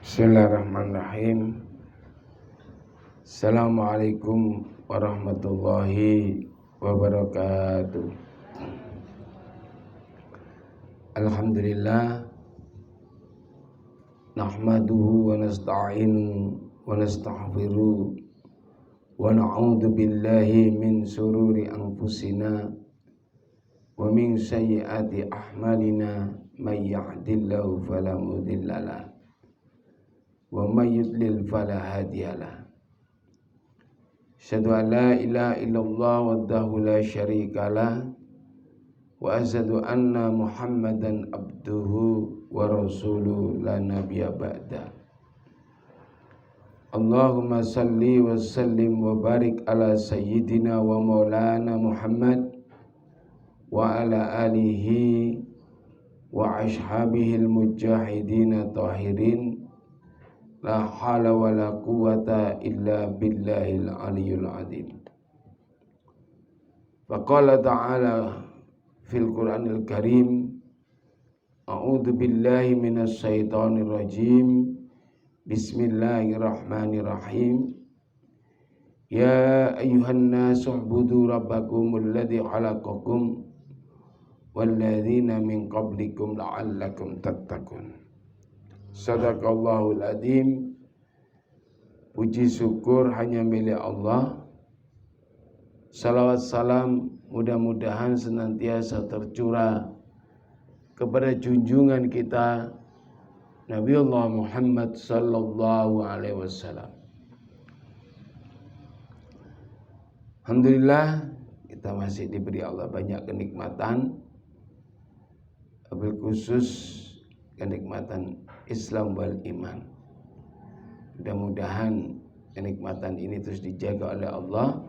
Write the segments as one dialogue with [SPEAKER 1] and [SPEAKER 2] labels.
[SPEAKER 1] Bismillahirrahmanirrahim. Assalamualaikum warahmatullahi wabarakatuh. Alhamdulillah nahmaduhu wa nasta'inu wa nastaghfiru wa na'udzu billahi min sururi anfusina wa min sayyiati a'malina may yahdihillahu fala mudhillalah wa may yudlil fala hadiyalah. Asyhadu an la ilaha illallah wahdahu la syarikalah wa asyhadu anna Muhammadan abduhu wa rasuluhu la nabiyya ba'da. Allahumma salli wa sallim wa barik ala sayyidina wa maulana Muhammad wa ala alihi wa ashabihil mujahidin tahirin. La hawla wa la quwwata illa billahil aliyyil azim. Faqala ta'ala fil Qur'anil Karim, a'udzu billahi minasy syaithanir rajim. Bismillahirrahmanirrahim. Ya ayyuhan nasu ubudu rabbakumul ladzi khalaqakum wal ladzina min qablikum la'allakum tattaqun. Sadaqallahul adzim. Puji syukur hanya milik Allah. Salawat salam mudah-mudahan senantiasa tercurah kepada junjungan kita Nabiullah Muhammad sallallahu alaihi wasallam. Alhamdulillah kita masih diberi Allah banyak kenikmatan, wabil khusus kenikmatan Islam wal iman. Mudah-mudahan kenikmatan ini terus dijaga oleh Allah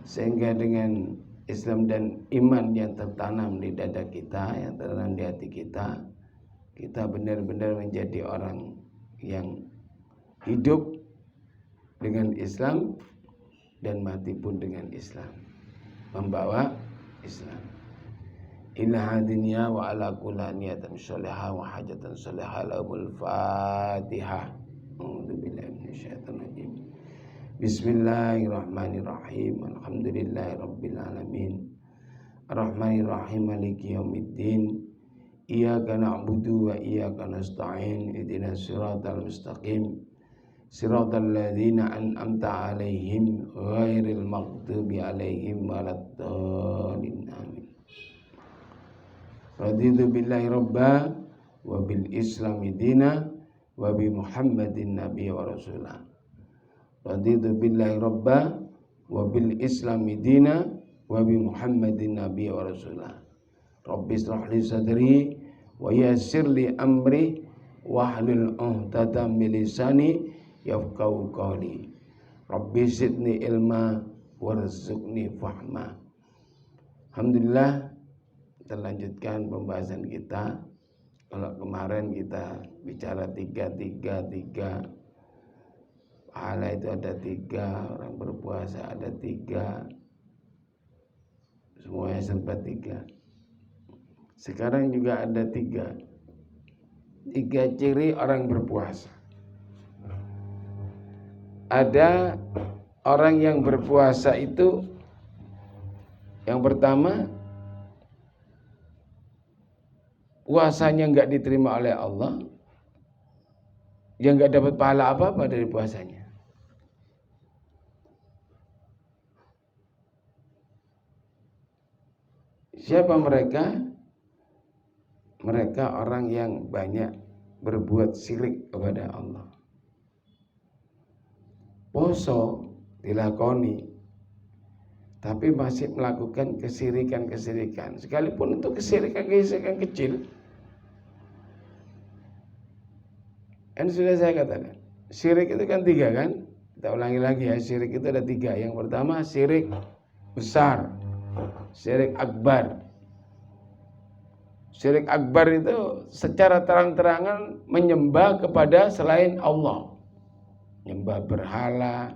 [SPEAKER 1] sehingga dengan Islam dan iman yang tertanam di dada kita, yang tertanam di hati kita, kita benar-benar menjadi orang yang hidup dengan Islam dan mati pun dengan Islam, membawa Islam. Ila dunya wa ala kulli niyatin shalihah wa hajatan shalihah lahul Fatihah. A'udzu billahi minasyaitonir rajim. Bismillahirrahmanirrahim. Alhamdulillahirabbil alamin. Arrahmanir rahim maliki yaumiddin. Iyyaka na'budu wa iyyaka nasta'in. Ihdinas siratal mustaqim. Siratal ladzina an'amta 'alaihim ghairil maghdubi 'alaihim waladdallin. Amin. Raditu billahi rabba wa bil islami dina wa bi Muhammadin nabiyya wa rasulah. Raditu billahi rabba wa bil islami dina wa bi Muhammadin nabiyya wa rasulah. Rabbi ishrah li sadri wa yassir li amri wahlul 'uqdatam min lisani yafqahu qawli. Rabbi zidni ilma warzuqni fahma. Alhamdulillah, kita lanjutkan pembahasan kita. Kalau kemarin kita bicara tiga, pahala itu ada tiga, orang berpuasa ada tiga, semuanya serba tiga. Sekarang juga ada tiga ciri orang berpuasa. Ada orang yang berpuasa itu, yang pertama, puasanya enggak diterima oleh Allah, yang enggak dapat pahala apa-apa dari puasanya. Siapa mereka? Mereka orang yang banyak berbuat syirik kepada Allah. Poso dilakoni, tapi masih melakukan kesirikan-kesirikan. Sekalipun untuk kesirikan-kesirikan kecil. Kan sudah saya katakan, syirik itu kan tiga kan? Kita ulangi lagi ya, syirik itu ada tiga. Yang pertama syirik besar, syirik akbar. Syirik akbar itu secara terang-terangan menyembah kepada selain Allah. Nyembah berhala,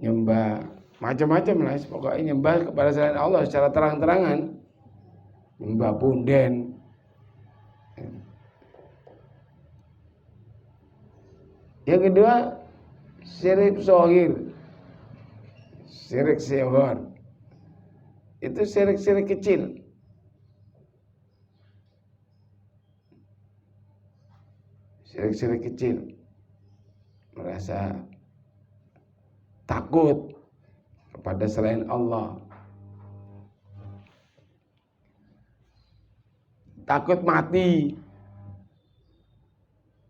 [SPEAKER 1] nyembah macam-macam lah, pokoknya nyembah kepada selain Allah secara terang-terangan. Nyembah punden, Yang kedua, syirik zahir. Syirik zahir. Itu syirik-syirik kecil. Syirik-syirik kecil. Merasa takut kepada selain Allah. Takut mati.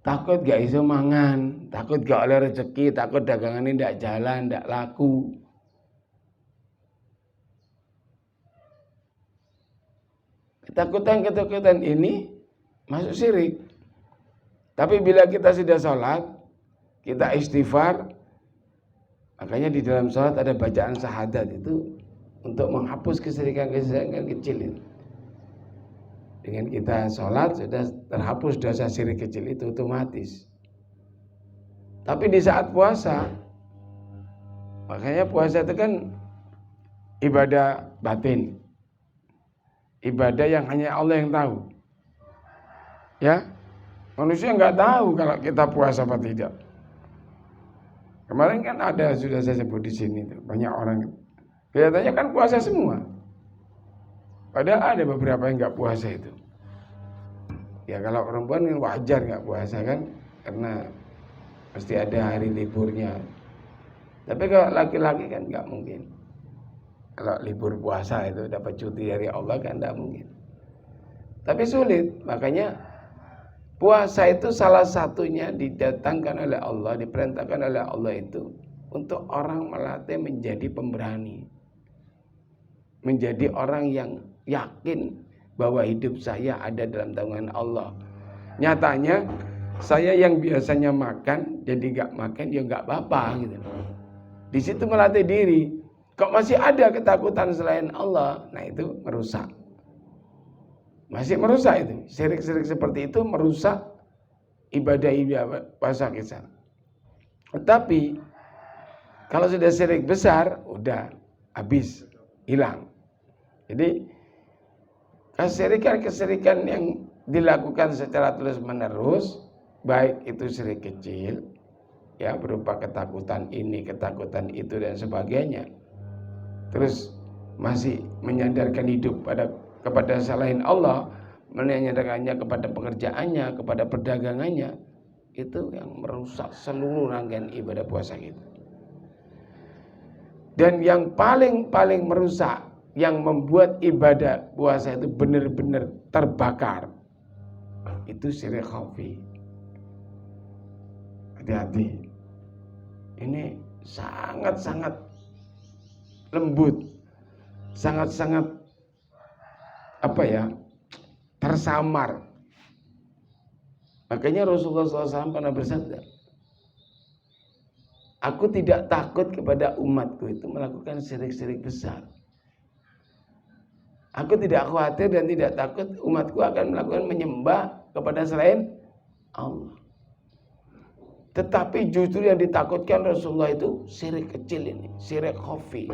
[SPEAKER 1] Takut gak iso mangan, takut gak oleh rezeki, takut dagangannya ndak jalan, ndak laku. Ketakutan-ketakutan ini masuk syirik. Tapi bila kita sudah sholat, kita istighfar, makanya di dalam sholat ada bacaan syahadat itu untuk menghapus kesirikan-kesirikan kecil itu. Dengan kita sholat sudah terhapus dosa syirik kecil itu otomatis. Tapi di saat puasa, makanya puasa itu kan ibadah batin, ibadah yang hanya Allah yang tahu. Ya, manusia nggak tahu kalau kita puasa apa tidak. Kemarin kan ada, sudah saya sebut di sini tuh, banyak orang kelihatannya kan puasa semua. Padahal ada beberapa yang nggak puasa itu. Ya kalau perempuan kan wajar nggak puasa kan, karena pasti ada hari liburnya. Tapi kalau laki-laki kan nggak mungkin. Kalau libur puasa itu dapat cuti dari Allah kan nggak mungkin. Tapi sulit, makanya puasa itu salah satunya didatangkan oleh Allah, diperintahkan oleh Allah itu untuk orang melatih menjadi pemberani. Menjadi orang yang yakin bahwa hidup saya ada dalam tanggungan Allah. Nyatanya saya yang biasanya makan jadi nggak makan ya nggak apa-apa gitu. Di situ melatih diri. Kok masih ada ketakutan selain Allah? Nah itu merusak. Masih merusak itu. Syirik-syirik seperti itu merusak ibadah puasa kita. Tetapi kalau sudah syirik besar, udah habis, hilang. Jadi kesirikan yang dilakukan secara terus-menerus, baik itu syirik kecil, ya berupa ketakutan ini, ketakutan itu dan sebagainya, terus masih menyandarkan hidup kepada selain Allah, menyandarkannya kepada pekerjaannya, kepada perdagangannya, itu yang merusak seluruh rangkaian ibadah puasa kita. Dan yang paling merusak, yang membuat ibadah puasa itu benar-benar terbakar, itu syirik khafi. Hati-hati. Ini sangat-sangat lembut, sangat-sangat tersamar. Makanya Rasulullah SAW pernah bersabda, aku tidak takut kepada umatku itu melakukan syirik-syirik besar. Aku tidak khawatir dan tidak takut umatku akan melakukan menyembah kepada selain Allah. Tetapi justru yang ditakutkan Rasulullah itu syirik kecil ini, syirik khafi.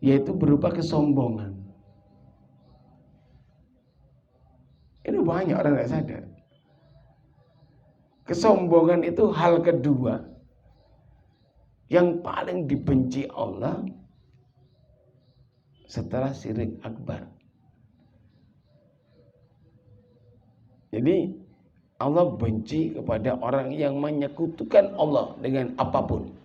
[SPEAKER 1] Yaitu berupa kesombongan. Ini banyak orang tidak sadar. Kesombongan itu hal kedua yang paling dibenci Allah setelah syirik akbar. Jadi Allah benci kepada orang yang menyekutukan Allah dengan apapun.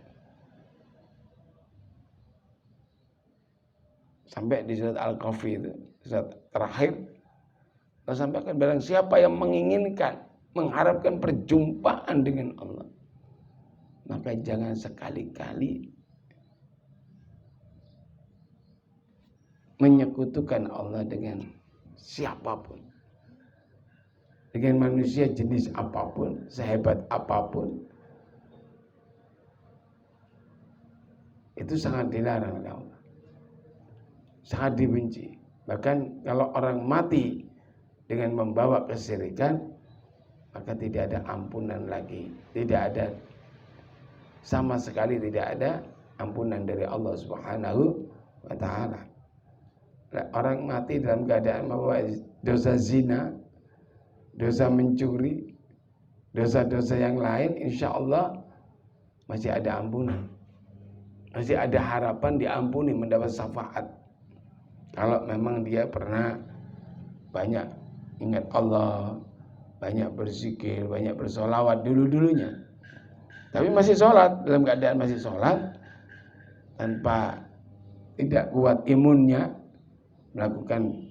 [SPEAKER 1] Sampai di surat Al-Kahfi itu, surat terakhir, Allah sampaikan barang siapa yang menginginkan, mengharapkan perjumpaan dengan Allah, maka jangan sekali-kali menyekutukan Allah dengan siapapun, dengan manusia jenis apapun, sehebat apapun. Itu sangat dilarang oleh Allah, sangat dibenci. Bahkan kalau orang mati dengan membawa kesyirikan, maka tidak ada ampunan lagi, tidak ada, sama sekali tidak ada ampunan dari Allah Subhanahu wa ta'ala. Orang mati dalam keadaan membawa dosa zina, dosa mencuri, Dosa-dosa yang lain insya Allah masih ada ampunan. Masih ada harapan diampuni, mendapat syafaat. Kalau memang dia pernah banyak ingat Allah, banyak berzikir, banyak bersolawat dulu-dulunya. Tapi masih sholat, dalam keadaan masih sholat, tanpa tidak kuat imunnya, melakukan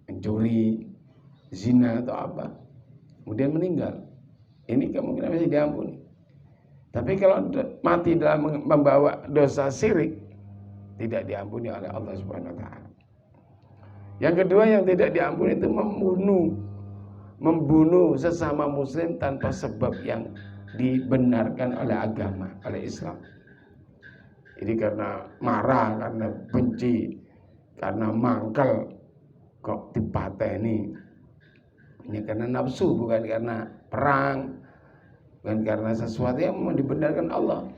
[SPEAKER 1] mencuri, zina atau apa, kemudian meninggal. Ini kemungkinan masih diampuni. Tapi kalau mati dalam membawa dosa syirik, tidak diampuni oleh Allah Subhanahu wa taala. Yang kedua yang tidak diampuni itu membunuh sesama muslim tanpa sebab yang dibenarkan oleh agama, oleh Islam. Ini karena marah, karena benci, karena mangkel kok dipateni. Ini karena nafsu, bukan karena perang, bukan karena sesuatu yang memang dibenarkan Allah.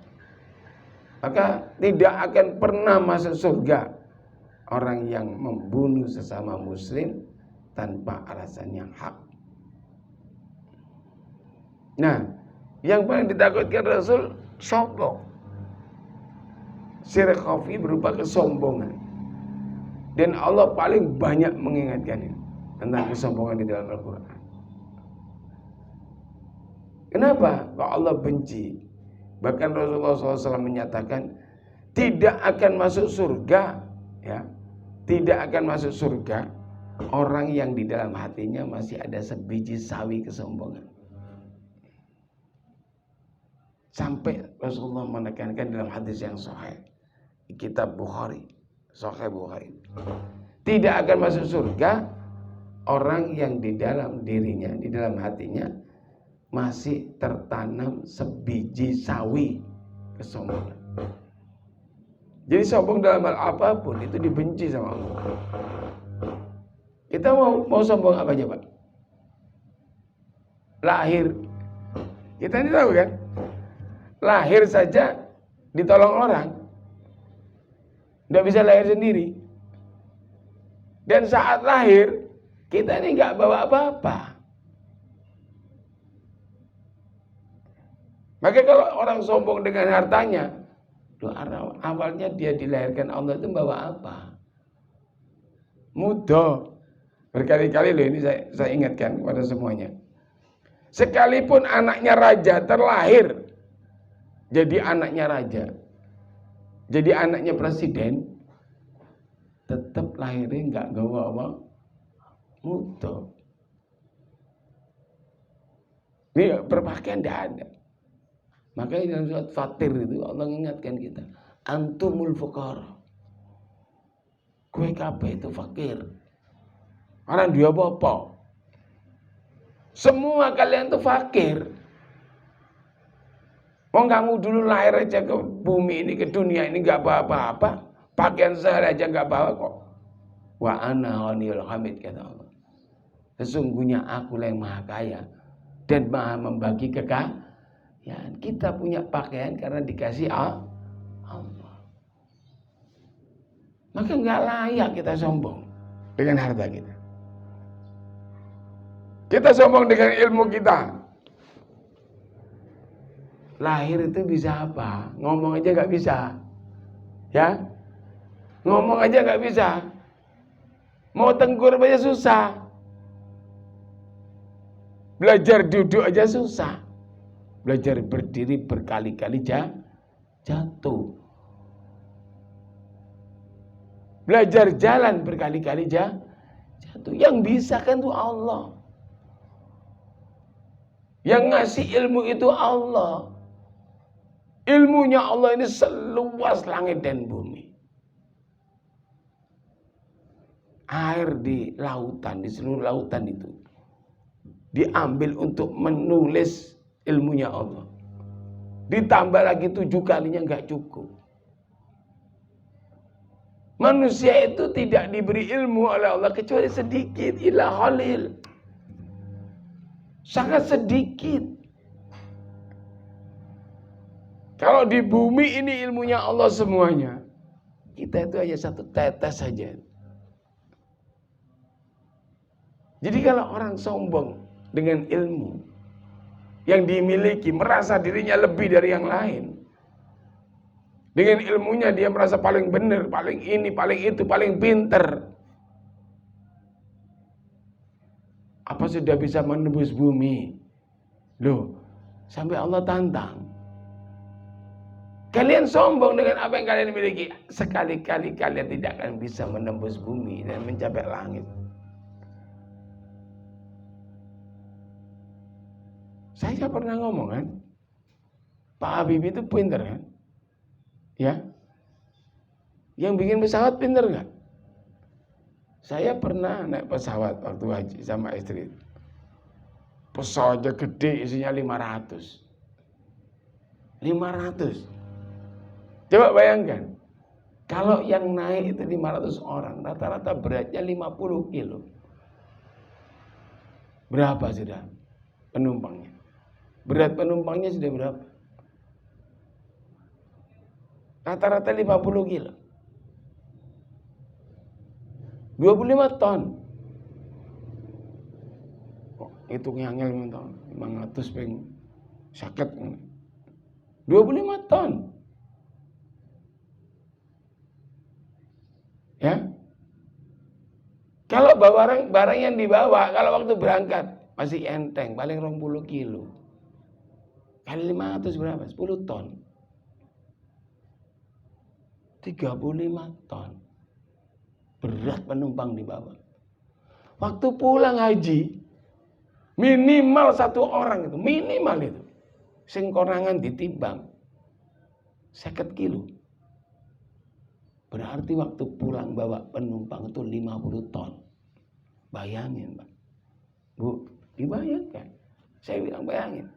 [SPEAKER 1] Maka tidak akan pernah masuk surga orang yang membunuh sesama muslim tanpa alasan yang hak. Nah, yang paling ditakutkan Rasul sombong. Syirik khafi berupa kesombongan. Dan Allah paling banyak mengingatkan tentang kesombongan di dalam Al-Quran. Kenapa? Kalau Allah benci. Bahkan Rasulullah SAW menyatakan tidak akan masuk surga, ya, tidak akan masuk surga orang yang di dalam hatinya masih ada sebiji sawi kesombongan. Sampai Rasulullah menekankan dalam hadis yang sahih di kitab Bukhari, Sahih Bukhari, tidak akan masuk surga orang yang di dalam dirinya, di dalam hatinya masih tertanam sebiji sawi kesombongan. Jadi sombong dalam hal apapun itu dibenci sama Allah. Kita mau sombong apa aja, Pak? Lahir, kita ini tahu kan? Lahir saja ditolong orang, nggak bisa lahir sendiri. Dan saat lahir kita ini nggak bawa apa-apa. Maka kalau orang sombong dengan hartanya, awalnya dia dilahirkan Allah itu bawa apa? Mudah. Berkali-kali loh ini saya ingatkan kepada semuanya. Sekalipun anaknya raja terlahir jadi anaknya raja, jadi anaknya presiden, tetap lahirnya nggak gawa apa? Mudah. Ini berpakaian tidak ada. Makanya dalam surat Fatir itu Allah mengingatkan kita, antumul fuqara. Kue kabeh itu fakir. Karena dia apa? Semua kalian itu fakir. Wong kamu dulu lahir aja ke bumi ini, ke dunia ini nggak bawa apa-apa, pakaian sehari aja nggak bawa kok. Wa ana ghaniyul hamid, kata Allah. Sesungguhnya aku yang maha kaya dan maha membagi kekayaan. Ya, kita punya pakaian karena dikasih Allah. Maka nggak layak kita sombong dengan harta kita. Kita sombong dengan ilmu kita. Lahir itu bisa apa? Ngomong aja nggak bisa, ya? Ngomong aja nggak bisa. Mau tengkur aja susah. Belajar duduk aja susah. Belajar berdiri berkali-kali jatuh. Belajar jalan berkali-kali jatuh. Yang bisa kan itu Allah. Yang ngasih ilmu itu Allah. Ilmunya Allah ini seluas langit dan bumi. Air di lautan, di seluruh lautan itu diambil untuk menulis ilmunya Allah. Ditambah lagi 7 kalinya nggak cukup. Manusia itu tidak diberi ilmu oleh Allah kecuali sedikit, illa qalil. Sangat sedikit. Kalau di bumi ini ilmunya Allah semuanya, kita itu hanya satu tetes saja. Jadi kalau orang sombong dengan ilmu, yang dimiliki, merasa dirinya lebih dari yang lain. Dengan ilmunya dia merasa paling benar, paling ini, paling itu, paling pinter. Apa sudah bisa menembus bumi? Loh, sampai Allah tantang. Kalian sombong dengan apa yang kalian miliki. Sekali-kali kalian tidak akan bisa menembus bumi dan mencapai langit. Saya pernah ngomong kan, Pak Habibie itu pinter kan? Ya, yang bikin pesawat pinter nggak? Saya pernah naik pesawat waktu haji sama istri. Pesawatnya gede, isinya 500. 500. Coba bayangkan, kalau yang naik itu 500 orang, rata-rata beratnya 50 kilo. Berapa sudah penumpangnya? Berat penumpangnya sudah berapa? Rata-rata 50 kilo. 25 ton. Kok itu ngangel mentong 500 peng sakit. 25 ton. Ya. Kalau barang yang dibawa kalau waktu berangkat masih enteng, paling 20 kilo. Kali 500 berapa? 10 ton. 35 ton. Berat penumpang di bawah. Waktu pulang haji, minimal 1 orang itu, minimal itu. Sing konangan ditimbang 50 kilo. Berarti waktu pulang bawa penumpang itu 50 ton. Bayangin, Pak. Bu, dibayangkan. Saya bilang bayangin.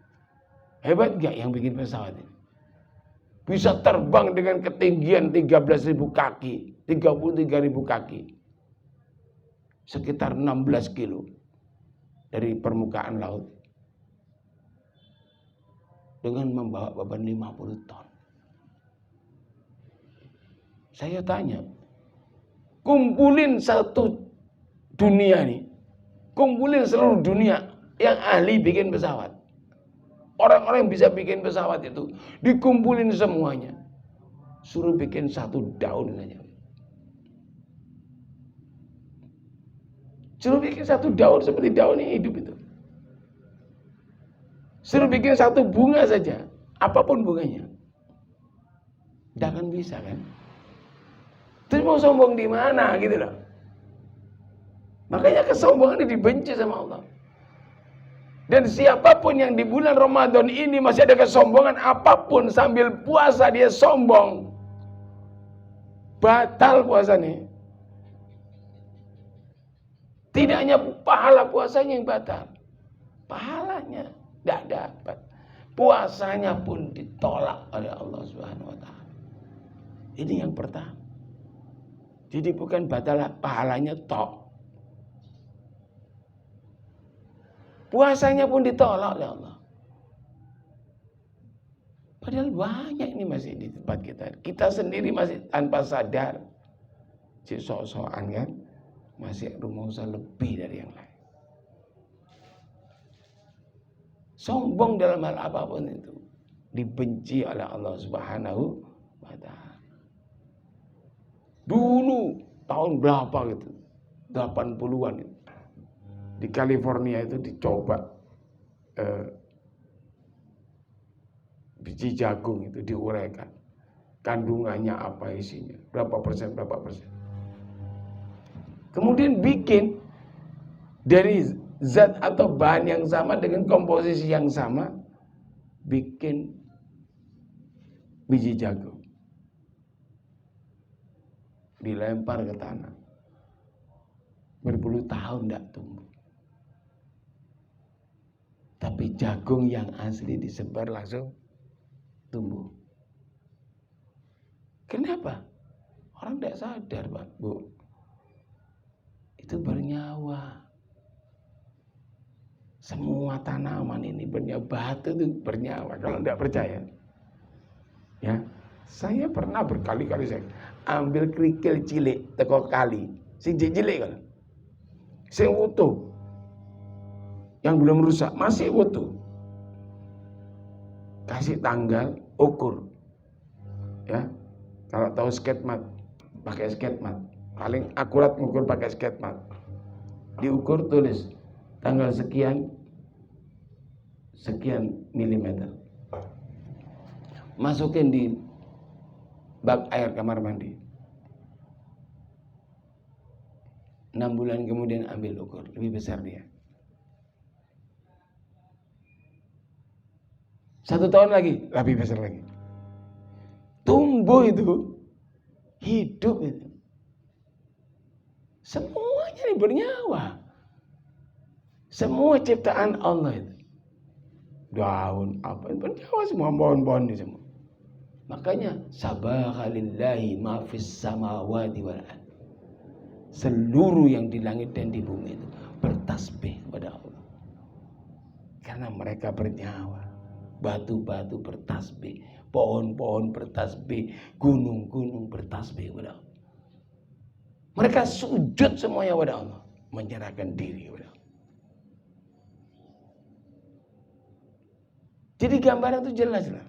[SPEAKER 1] Hebat gak yang bikin pesawat ini? Bisa terbang dengan ketinggian 13.000 kaki, 33.000 kaki. Sekitar 16 kilo dari permukaan laut. Dengan membawa beban 50 ton. Saya tanya, kumpulin satu dunia nih. Kumpulin seluruh dunia yang ahli bikin pesawat. Orang-orang yang bisa bikin pesawat itu dikumpulin semuanya. Suruh bikin 1 daun saja. Suruh bikin 1 daun seperti daun yang hidup itu. Suruh bikin 1 bunga saja, apapun bunganya. Tidak akan bisa kan? Terus mau sombong di mana gitu loh. Makanya kesombongan ini dibenci sama Allah. Dan siapapun yang di bulan Ramadan ini masih ada kesombongan apapun sambil puasa dia sombong, batal puasanya. Tidak hanya pahala puasanya yang batal, pahalanya tidak dapat. Puasanya pun ditolak oleh Allah Subhanahu wa taala. Ini yang pertama. Jadi bukan batal pahalanya tok. Puasanya pun ditolak oleh Allah. Padahal banyak ini masih di tempat kita. Kita sendiri masih tanpa sadar. Si sok-sokan kan. Masih rumusnya lebih dari yang lain. Sombong dalam hal apapun itu. Dibenci oleh Allah Subhanahu wa ta'ala. Dulu tahun berapa gitu. 80-an itu. Di California itu dicoba biji jagung itu diuraikan. Kandungannya apa isinya, berapa persen. Kemudian bikin dari zat atau bahan yang sama dengan komposisi yang sama, bikin biji jagung. Dilempar ke tanah. Berpuluh tahun tidak tumbuh. Tapi jagung yang asli disebar langsung tumbuh. Kenapa? Orang tidak sadar, Pak, Bu. Itu bernyawa. Semua tanaman ini bernyawa. Batu itu bernyawa. Kalau tidak percaya. Ya, saya pernah berkali-kali saya ambil kerikil cilik teko kali. Sing cilik kan. Sing utuh. Yang belum rusak masih utuh. kasih tanggal, ukur. Ya. Kalau tahu sketmat, pakai sketmat. Paling akurat ngukur pakai sketmat. Diukur, tulis tanggal sekian milimeter. Masukin di bak air kamar mandi. 6 bulan kemudian ambil ukur, lebih besar dia. 1 tahun lagi, lebih besar lagi. Tumbuh itu, hidup itu. Semuanya ini bernyawa. Semua ciptaan Allah itu. Daun, apa, bernyawa semua, pohon-pohon ini semua. Makanya, sabaha lillahi ma fis samawati wal ardh. Seluruh yang di langit dan di bumi itu bertasbih kepada Allah. Karena mereka bernyawa. Batu-batu bertasbih, pohon-pohon bertasbih, gunung-gunung bertasbih kepada Allah. Mereka sujud semuanya kepada Allah, menyerahkan diri kepada Allah. Jadi gambaran itu jelas lah.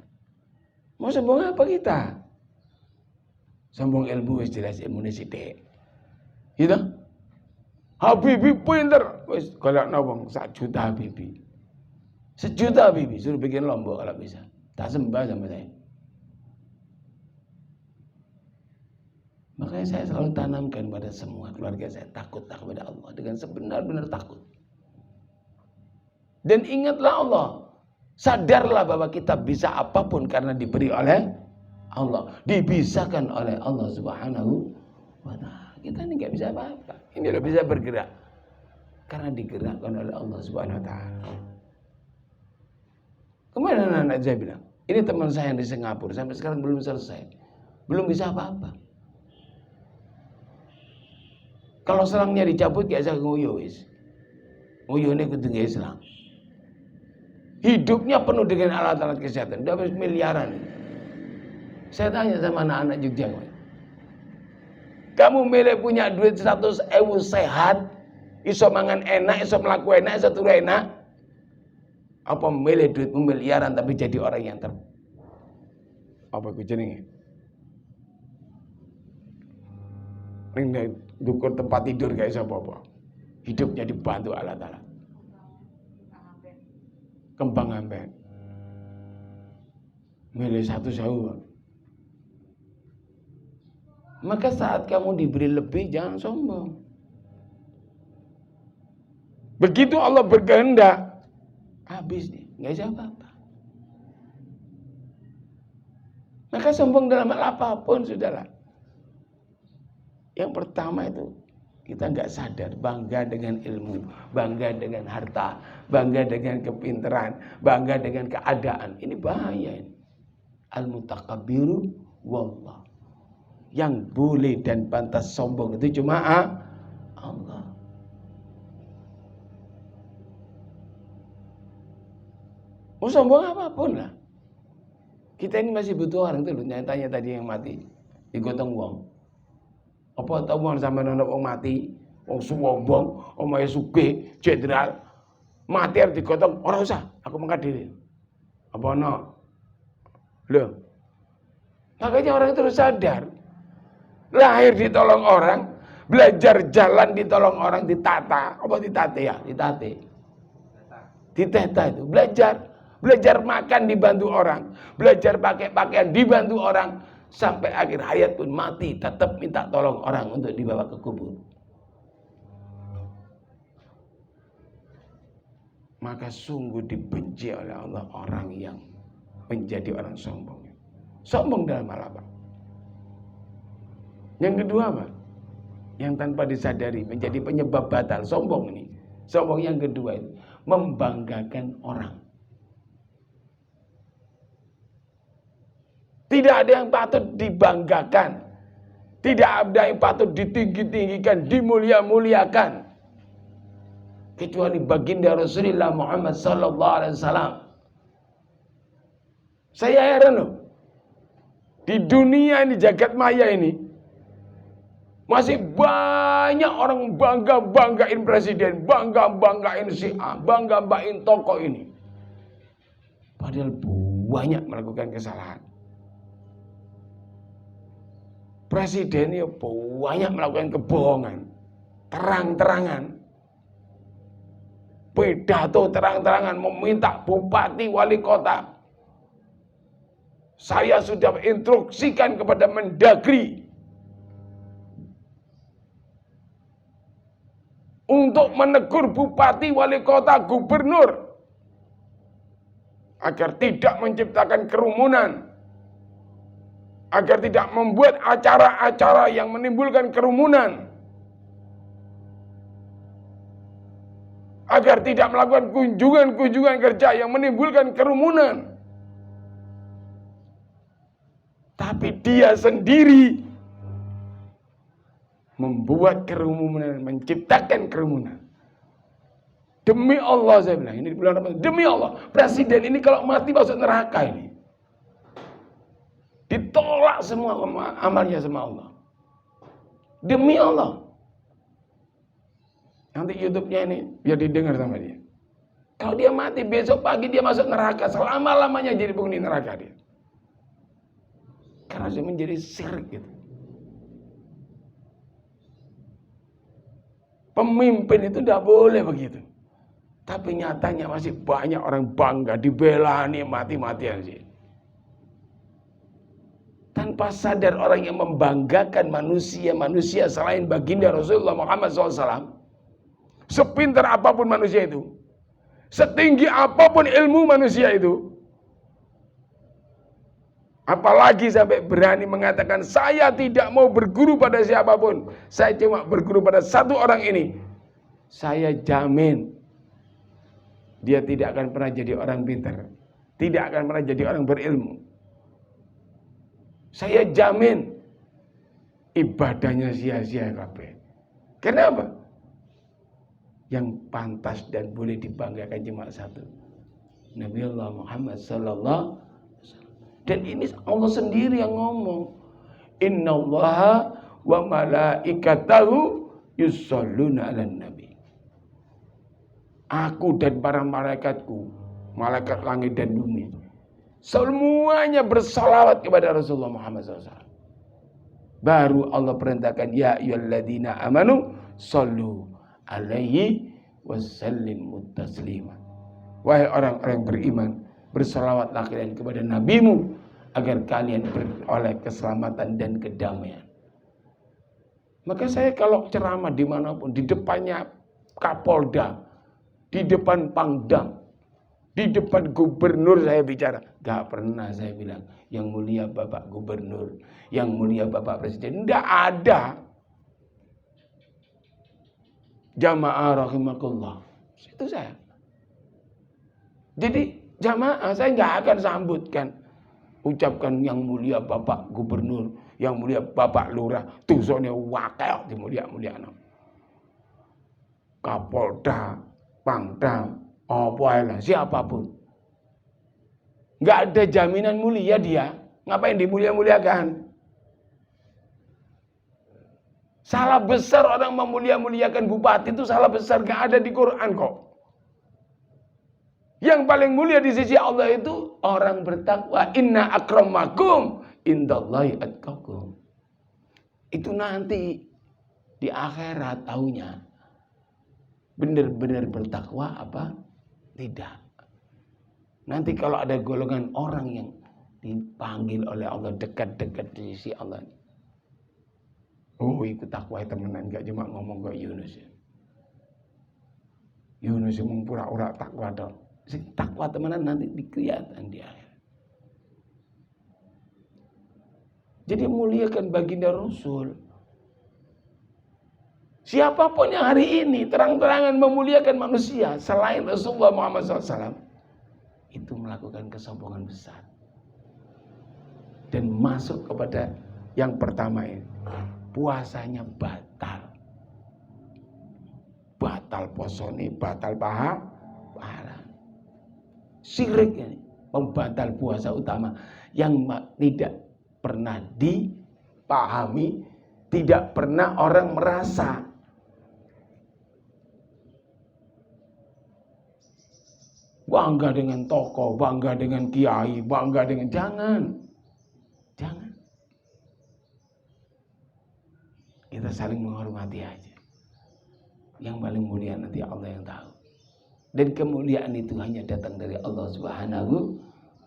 [SPEAKER 1] Mau sombong apa kita? Sombong ilmu jelas ilmu sithik. Gitu? Habibie pinter. Wis golek wong 1 juta Habibie. 1 juta Habibie suruh bikin lombok kalau bisa. Tak sembah sama saya. Makanya saya selalu tanamkan pada semua keluarga saya, takutlah kepada Allah dengan sebenar-benar takut. Dan ingatlah Allah. Sadarlah bahwa kita bisa apapun karena diberi oleh Allah, dibisakan oleh Allah Subhanahu wa Ta'ala. Kita ini nggak bisa apa-apa. Ini udah bisa bergerak karena digerakkan oleh Allah Subhanahu Wa Taala. Kemarin anak saya bilang, ini teman saya yang di Singapura sampai sekarang belum selesai, belum bisa apa-apa. Kalau selangnya dicabut gak bisa nguyuh wis. Nguyuhnya kudu nggih selang. Hidupnya penuh dengan alat-alat kesehatan, udah habis miliaran. Saya tanya sama anak-anak Jogja, kamu milih punya duit 100.000 sehat, iso mangan enak, iso melaku enak, iso turu enak, apa milih duit miliaran tapi jadi orang yang apa ku jenenge? Ning dukur tempat tidur gak iso apa-apa. Hidupnya dibantu alat-alat. Kembang ambek. Milih 100.000. Maka saat kamu diberi lebih, jangan sombong. Begitu Allah berkehendak, habis nih, nggak bisa apa-apa. Maka sombong dalam hal apapun, sudahlah. Yang pertama itu, kita nggak sadar, bangga dengan ilmu, bangga dengan harta, bangga dengan kepintaran, bangga dengan keadaan. Ini bahaya. Al-mutakabbiru wallah. Yang boleh dan pantas sombong itu cuma Allah. Mau sombong apapun lah. Kita ini masih butuh orang itu loh. Nyatanya tadi yang mati digotong wong. Apa tau wong sampe ana wong mati, wong sombong, omahe sugih, jenderal, mati harus digotong, ora usah, aku mangkat diri. Apa ono? Loh. Makanya orang itu harus sadar. Lahir ditolong orang, belajar jalan ditolong orang, ditata. Apa ditata ya? Ditata itu. Belajar makan dibantu orang. Belajar pakai pakaian dibantu orang. Sampai akhir hayat pun mati, tetap minta tolong orang untuk dibawa ke kubur. Maka sungguh dibenci oleh Allah orang yang menjadi orang sombong. Sombong dalam hal apa? Yang kedua apa? Yang tanpa disadari menjadi penyebab batal. Sombong ini. Sombong yang kedua itu membanggakan orang. Tidak ada yang patut dibanggakan. Tidak ada yang patut ditinggi-tinggikan, dimulia-muliakan. Kecuali baginda Rasulullah Muhammad sallallahu alaihi wasallam. Saya heran loh. Di dunia ini, jagat maya ini, masih banyak orang bangga-banggain presiden, bangga-banggain si A, bangga-banggain tokoh ini. Padahal banyak melakukan kesalahan. Presidennya banyak melakukan kebohongan. Terang-terangan. Pidato terang-terangan meminta bupati wali kota. Saya sudah instruksikan kepada Mendagri untuk menegur bupati wali kota gubernur agar tidak menciptakan kerumunan, agar tidak membuat acara-acara yang menimbulkan kerumunan, agar tidak melakukan kunjungan-kunjungan kerja yang menimbulkan kerumunan. Tapi dia sendiri membuat kerumunan, menciptakan kerumunan. Demi Allah saya bilang, ini di bulan Ramadan, demi Allah, presiden ini kalau mati masuk neraka ini. Ditolak semua amalnya sama Allah. Demi Allah. Nanti YouTube-nya ini biar didengar sama dia. Kalau dia mati besok pagi dia masuk neraka, selama-lamanya jadi penghuni neraka dia. Karena sudah menjadi syirik gitu. Pemimpin itu tidak boleh begitu. Tapi nyatanya masih banyak orang bangga, dibela nih mati-matian sih. Tanpa sadar orang yang membanggakan manusia selain baginda Rasulullah Muhammad SAW. Sepintar apapun manusia itu. Setinggi apapun ilmu manusia itu. Apalagi sampai berani mengatakan saya tidak mau berguru pada siapapun. Saya cuma berguru pada satu orang ini. Saya jamin dia tidak akan pernah jadi orang pintar. Tidak akan pernah jadi orang berilmu. Saya jamin ibadahnya sia-sia kabeh. Kenapa? Yang pantas dan boleh dibanggakan cuma satu. Nabi Allah Muhammad sallallahu alaihi wasallam. Dan ini Allah sendiri yang ngomong. Innallaha wa malaikatahu yusholluna 'alan nabi. Aku dan para malaikatku, malaikat langit dan bumi, semuanya bersalawat kepada Rasulullah Muhammad SAW. Baru Allah perintahkan, ya ayyuhalladzina amanu shollu alaihi wasallimu taslima. Wahai orang-orang beriman, bersalawatlah kalian kepada nabimu agar kalian beroleh keselamatan dan kedamaian. Maka saya kalau ceramah dimanapun, di depannya Kapolda, di depan Pangdam, di depan gubernur saya bicara. Gak pernah saya bilang, yang mulia Bapak Gubernur, yang mulia Bapak Presiden. Tidak ada. Jamaah rahimakumullah. Itu saya. Jadi jamaah saya gak akan sambutkan. Ucapkan yang mulia Bapak Gubernur, yang mulia Bapak Lurah. Tusone wakil di mulia-mulia. Kapolda, Pangdam, apa siapapun. Nggak ada jaminan mulia dia. Ngapain dimulia-muliakan? Salah besar orang memulia-muliakan bupati itu salah besar. Nggak ada di Quran kok. Yang paling mulia di sisi Allah itu orang bertakwa. Inna akramakum indallahi atqakum. Itu nanti di akhirat taunya. Benar-benar bertakwa apa? Tidak. Nanti kalau ada golongan orang yang dipanggil oleh Allah dekat-dekat di sisi Allah. Oh, ikut takwa temenan, gak cuma ngomong kayak Yunus. Yunus yang pura-pura takwa dong. Si takwa temenan nanti dikelihatan di akhir. Jadi muliakan baginda Rasul. Siapapun yang hari ini terang-terangan memuliakan manusia selain Rasulullah Muhammad SAW, itu melakukan kesombongan besar. Dan masuk kepada yang pertama ini, puasanya batal. Batal posoni, batal pahala. Syirik ini, pembatal puasa utama yang tidak pernah dipahami, tidak pernah orang merasa. bangga dengan tokoh, bangga dengan kiai, bangga dengan jangan. Kita saling menghormati aja. Yang paling mulia nanti Allah yang tahu. Dan kemuliaan itu hanya datang dari Allah Subhanahu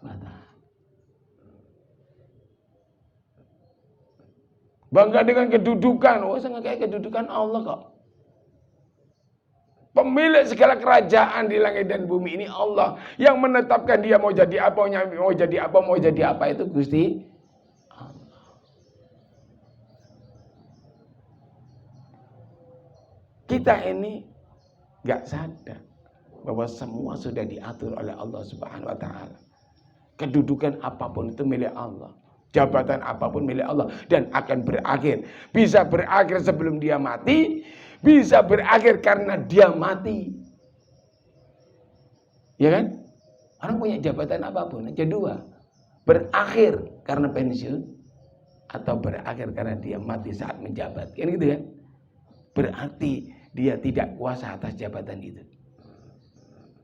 [SPEAKER 1] wa Ta'ala. Bangga dengan kedudukan. Oh, sangat kayak kedudukan Allah kok. Pemilik segala kerajaan di langit dan bumi ini Allah. Yang menetapkan dia mau jadi apa, mau jadi apa itu Gusti Allah. Kita ini gak sadar bahwa semua sudah diatur oleh Allah Subhanahu wa Ta'ala. Kedudukan apapun itu milik Allah. Jabatan apapun milik Allah dan akan berakhir. Bisa berakhir sebelum dia mati, bisa berakhir karena dia mati. Ya kan? Orang punya jabatan apapun, aja dua. Berakhir karena pensiun atau berakhir karena dia mati saat menjabat. Kan gitu kan? Berarti dia tidak kuasa atas jabatan itu.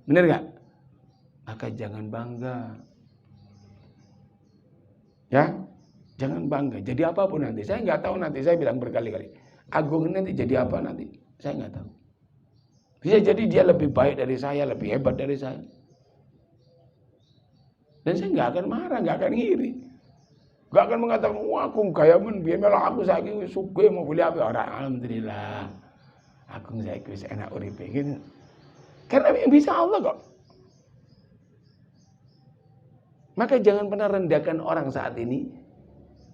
[SPEAKER 1] Benar gak? Maka jangan bangga. Ya, jangan bangga. Jadi apapun nanti, saya nggak tahu nanti. Saya bilang berkali-kali, Agung nanti jadi apa nanti? Saya nggak tahu. Bisa jadi dia lebih baik dari saya, lebih hebat dari saya. Dan saya nggak akan marah, nggak akan ngiri, nggak akan mengatakan, wah Agung gaya men, biar malah aku saya suka mau beli apa? Orang alhamdulillah, Agung saya bisa enak uripe gitu. Karena yang bisa Allah kok. Maka jangan pernah rendahkan orang saat ini.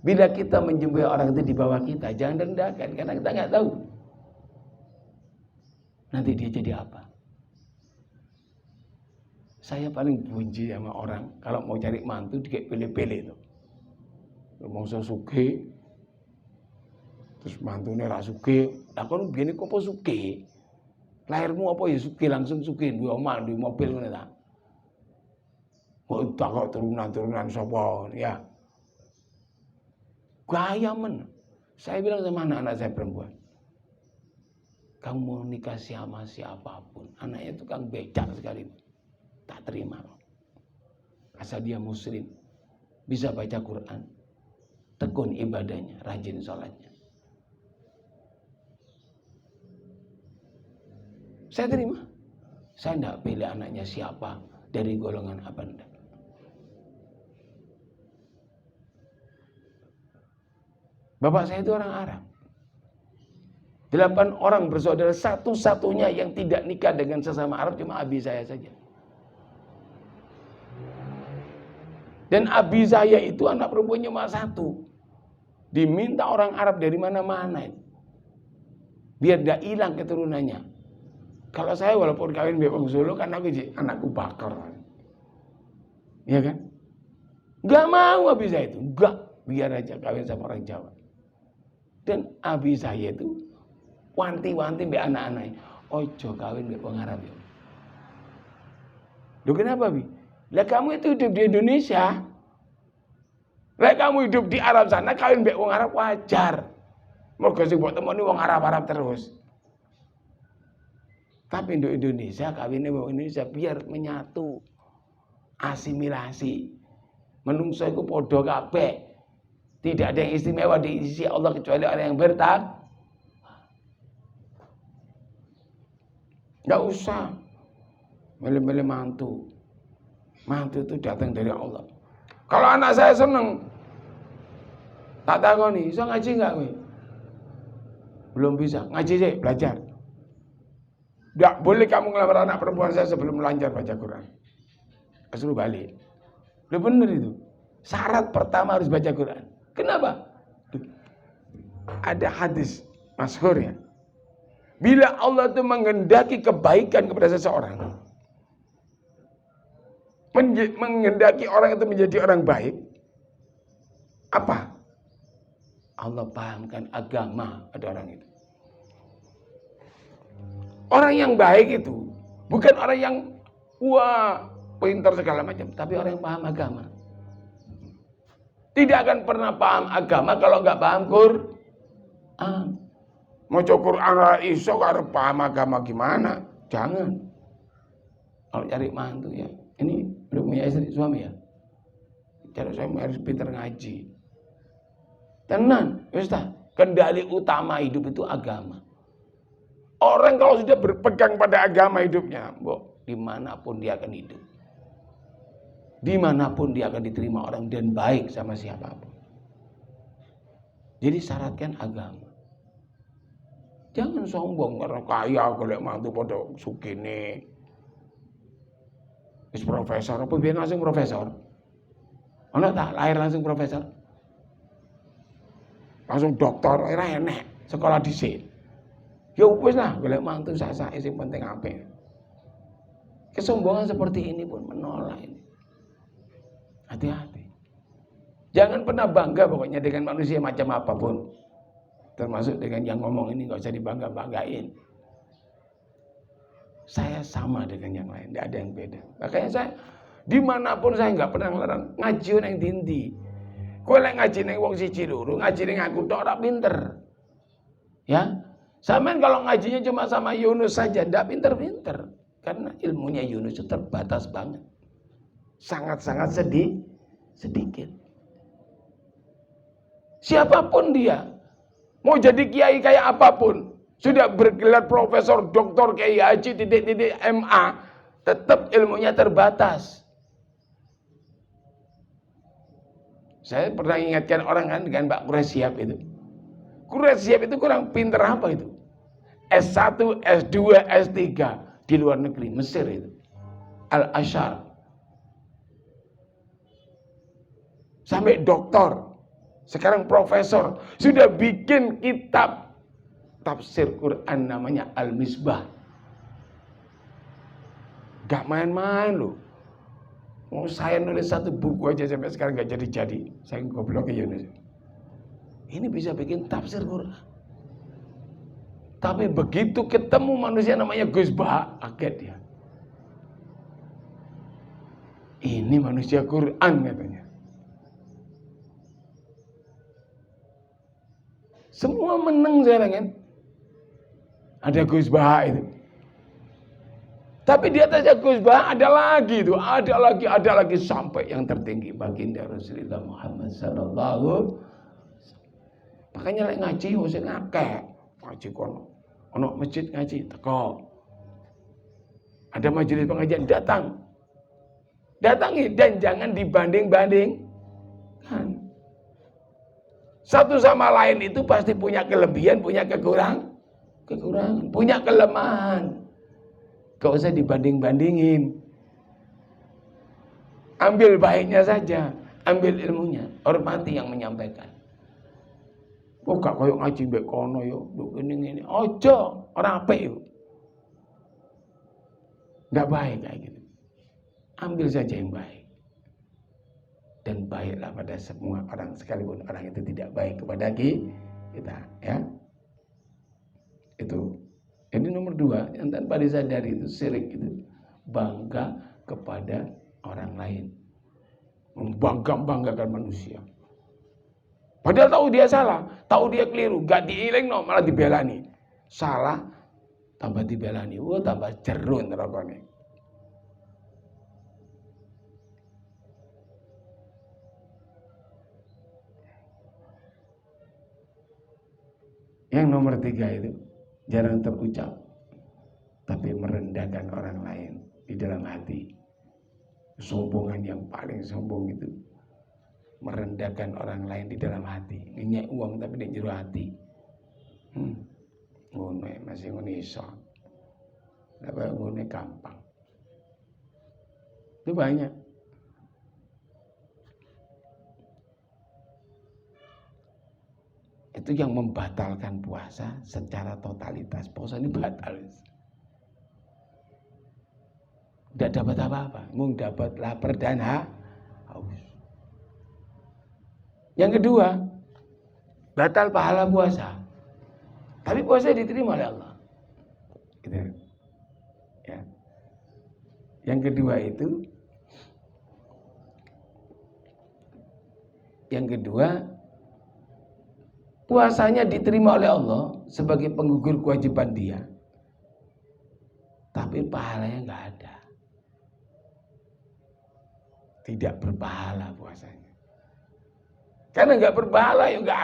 [SPEAKER 1] Bila kita menjumpai orang itu di bawah kita, jangan rendahkan. Karena kita nggak tahu nanti dia jadi apa. Saya paling benci sama orang kalau mau cari mantu dia pilih-pilih itu. Mongso suge, terus mantunya ra suge. Lah kon biyen kok apa suge? Lahirmu apa ya suge, langsung suge, duwe omah, duwe mobil ngono ta. Kok tak turunan-turunan sapa ya. Gaya men. Saya bilang sama anak-anak saya perempuan. Kamu mau nikah sama siapapun, anaknya tukang becak sekali. Tak terima. Asal dia muslim, bisa baca Quran, tekun ibadahnya, rajin sholatnya. Saya terima. Saya tidak pilih anaknya siapa, dari golongan apa enggak. Bapak saya itu orang Arab. 8 orang bersaudara, satu-satunya yang tidak nikah dengan sesama Arab cuma abi saya saja. Dan abi saya itu anak perempuannya cuma 1. Diminta orang Arab dari mana-mana itu. Biar tidak hilang keturunannya. Kalau saya walaupun kawin di Solo kan aku anakku bakar. Iya kan? Gak mau abi saya itu. Enggak. Biar aja kawin sama orang Jawa. Dan abi saya itu wanti-wanti mbak anak-anaknya. Ojo kawin mbak wong Arab ya. Loh kenapa bi? Lah kamu itu hidup di Indonesia. Lah kamu hidup di Arab sana kawin mbak wong Arab wajar. Mergo sing mbok temoni wong Arab-Arab terus. Tapi untuk Indonesia kawinnya wong Indonesia biar menyatu. Asimilasi. Menungso iku padha kabeh. Tidak ada yang istimewa di sisi Allah kecuali orang yang bertakwa. Enggak usah milih-milih mantu. Mantu itu datang dari Allah. Kalau anak saya seneng, tak takoni, iso ngaji enggak kowe? Belum bisa. Ngaji sih, belajar. Enggak boleh kamu ngelamar anak perempuan saya sebelum lancar baca Quran. Suruh balik. Udah bener itu. Syarat pertama harus baca Quran. Kenapa? Ada hadis masyhur ya. Bila Allah itu menghendaki kebaikan kepada seseorang, menghendaki orang itu menjadi orang baik, apa? Allah pahamkan agama pada orang itu. Orang yang baik itu bukan orang yang wah pintar segala macam, tapi orang yang paham agama. Tidak akan pernah paham agama kalau nggak paham Quran. Mau Quran iso kalau paham agama gimana? Jangan. Kalau cari mantu ya Ini belum punya istri, suami ya. Kalau suami harus pintar ngaji. Tenan, Ustaz. Kendali utama hidup itu agama. Orang kalau sudah berpegang pada agama hidupnya, dimanapun dia akan hidup. Dimanapun dia akan diterima orang dan baik sama siapapun. Jadi syaratkan agama. Jangan sombong karena kaya golek mantu pada sugene. Wis profesor apa biyen langsung profesor? Ana tak lahir langsung profesor? Langsung dokter ora enek, sekolah dhisik. Ya wis lah golek mantu sak-sake sing penting apik. Kesombongan seperti ini pun menolak ini. Hati-hati. Jangan pernah bangga pokoknya dengan manusia macam apapun. Termasuk dengan yang ngomong ini gak usah dibangga-banggain. Saya sama dengan yang lain, tidak ada yang beda. Makanya saya dimanapun saya nggak pernah ngelarang ngaji yang dindi. Kowe lek ngaji ning wong siji loro, ngaji ning aku tok ora pinter. Ya. Sampean kalau ngajinya cuma sama Yunus saja ndak pinter-pinter. Karena ilmunya Yunus itu terbatas banget. Sangat-sangat sedikit. Siapapun dia, mau jadi kiai kayak apapun, sudah bergelar profesor, doktor, kiai haji, titik-titik MA, tetap ilmunya terbatas. Saya pernah ingatkan orang kan dengan Pak Quraisyhab itu. Quraisyhab itu kurang pinter apa itu? S1, S2, S3 di luar negeri, Mesir itu. Al-Azhar. Sampai doktor. Sekarang profesor. Sudah bikin kitab tafsir Quran namanya Al-Misbah. Gak main-main loh. Mau saya nulis satu buku aja sampai sekarang gak jadi-jadi. Saya goblok ya Yunus. Ini bisa bikin tafsir Quran. Tapi begitu ketemu manusia namanya Gus Bah, kaget dia. Ini manusia Quran katanya. Semua menang sekarang kan. Ada Gus Bah itu. Tapi di atasnya Gus Bah ada lagi itu, ada lagi sampai yang tertinggi baginda Rasulullah Muhammad sallallahu. Makanya lek ngaji mesti ngakeh. Ngaji kono. Ono masjid ngaji teko. Ada majelis pengajian datang. Datangi dan jangan dibanding-bandingkan. Satu sama lain itu pasti punya kelebihan, punya kekurangan, punya kelemahan. Gak usah dibanding-bandingin. Ambil baiknya saja, ambil ilmunya, hormati yang menyampaikan. Oh gak koyo ngaji mbek kono yo, ngene. Ojo, ora apik yo. Enggak baik kayak gitu. Ambil saja yang baik. Dan baiklah pada semua orang, sekalipun orang itu tidak baik kepada kita, ya. Itu. Ini nomor 2 yang tanpa disadari itu syirik itu bangga kepada orang lain, membanggakan manusia. Padahal tahu dia salah, tahu dia keliru, gak diiling no, malah dibelani. Salah tambah dibelani, tambah jerun nerokone. Yang nomor 3 itu jarang terucap, tapi merendahkan orang lain di dalam hati. Kesombongan yang paling sombong itu merendahkan orang lain di dalam hati. Ngenyek uang tapi di jero hati. Ngono masih ngono iso. Tapi ngono gampang. Itu banyak. Itu yang membatalkan puasa secara totalitas. Puasa ini batal. Tidak dapat apa-apa. Mung dapat lapar dan haus. Yang kedua, batal pahala puasa. Tapi puasa diterima oleh Allah. Gitu. Ya. Yang kedua itu, puasanya diterima oleh Allah sebagai penggugur kewajiban dia. Tapi pahalanya nggak ada. tidak berpahala puasanya. Karena nggak berpahala, ya nggak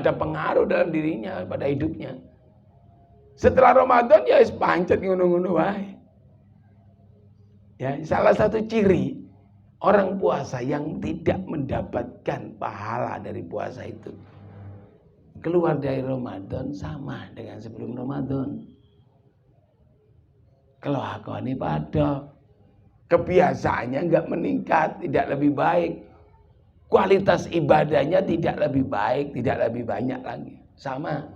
[SPEAKER 1] ada pengaruh dalam dirinya pada hidupnya. Setelah Ramadan ya pancet ngono-ngono wae. Ya, salah satu ciri orang puasa yang tidak mendapatkan pahala dari puasa itu, keluar dari Ramadan sama dengan sebelum Ramadan. Kelakuannya pada, kebiasaannya nggak meningkat, tidak lebih baik. Kualitas ibadahnya tidak lebih baik, tidak lebih banyak lagi. Sama.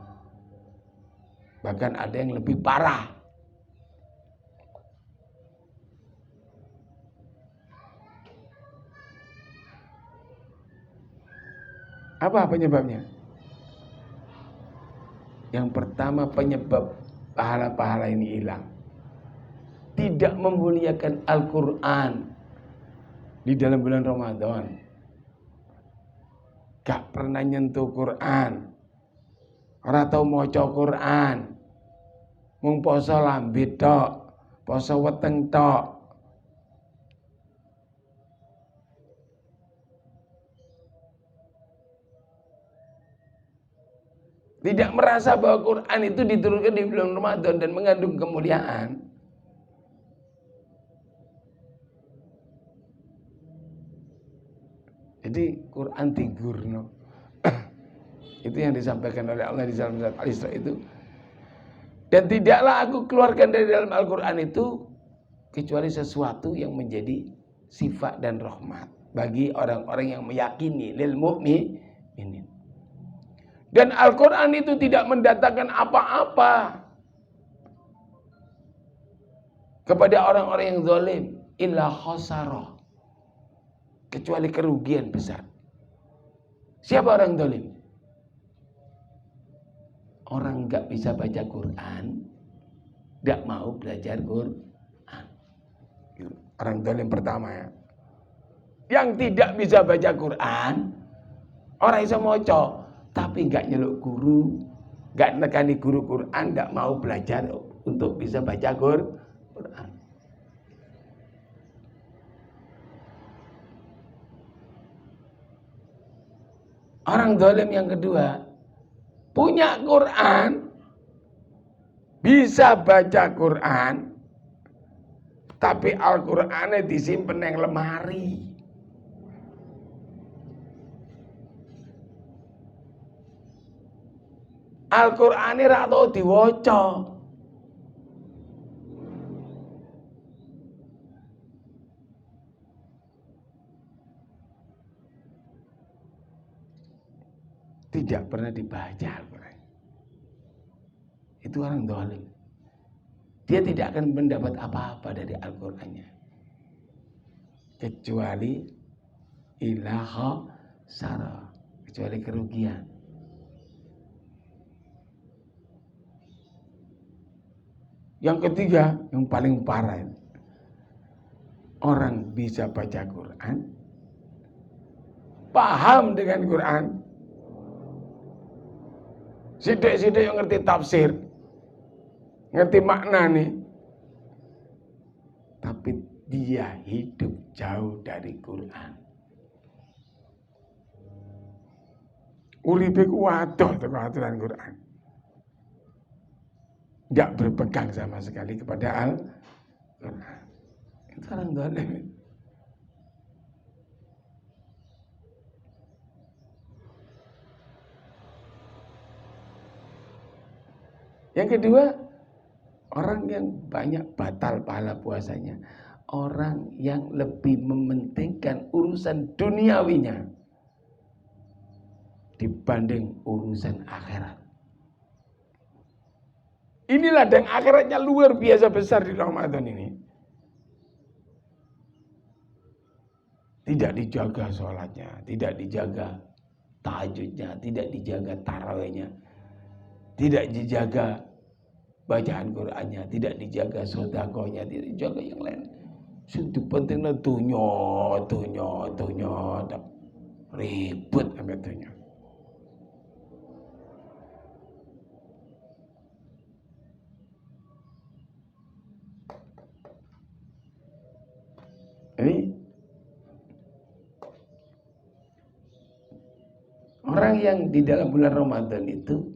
[SPEAKER 1] Bahkan ada yang lebih parah. Apa penyebabnya? Yang pertama, penyebab pahala-pahala ini hilang, tidak memuliakan Al-Quran di dalam bulan Ramadan. Gak pernah nyentuh Quran, ora tau maca Quran, mung poso lambe tok, poso weteng tok. Tidak merasa bahwa Quran itu diturunkan di bulan Ramadan dan mengandung kemuliaan. Jadi Quran tigurno. Itu yang disampaikan oleh Allah di dalam surat Al-Isra itu. Dan tidaklah aku keluarkan dari dalam Al-Quran itu kecuali sesuatu yang menjadi sifat dan rahmat bagi orang-orang yang meyakini, lil mu'minin. Dan Al-Quran itu tidak mendatangkan apa-apa kepada orang-orang yang zalim, illa khasarah, kecuali kerugian besar. Siapa orang zalim? Orang nggak bisa baca Quran, nggak mau belajar Quran. Orang zalim pertama ya. Yang tidak bisa baca Quran, orang iso maca, tapi nggak nyeluk guru, nggak nekani guru Quran, nggak mau belajar untuk bisa baca Quran. Orang zalim yang kedua, punya Quran, bisa baca Quran, tapi Al-Qur'annya disimpan yang lemari. Al-Qur'ane ra tau diwaca. Tidak pernah dibaca Al-Qur'an. Itu orang zalim. Dia tidak akan mendapat apa-apa dari Al-Qur'annya kecuali ilaha sara, kecuali kerugian. Yang ketiga, yang paling parah, orang bisa baca Quran, paham dengan Quran, sidik-sidik yang ngerti tafsir, ngerti makna nih, tapi dia hidup jauh dari Quran. Uripe ku wadoh teko aturan Quran. Tidak berpegang sama sekali kepada Al-Quran. Itu orang zalim. Yang kedua, orang yang banyak batal pahala puasanya, orang yang lebih mementingkan urusan duniawinya dibanding urusan akhirat. Inilah dan akhiratnya luar biasa besar di Ramadan ini. Tidak dijaga sholatnya, tidak dijaga tahajudnya, tidak dijaga tarawihnya, tidak dijaga bacaan Qur'annya, tidak dijaga sedekahnya, tidak dijaga yang lain. Sudah pentingnya dunya, ribut sampai dunya. Ini Orang yang di dalam bulan Ramadan itu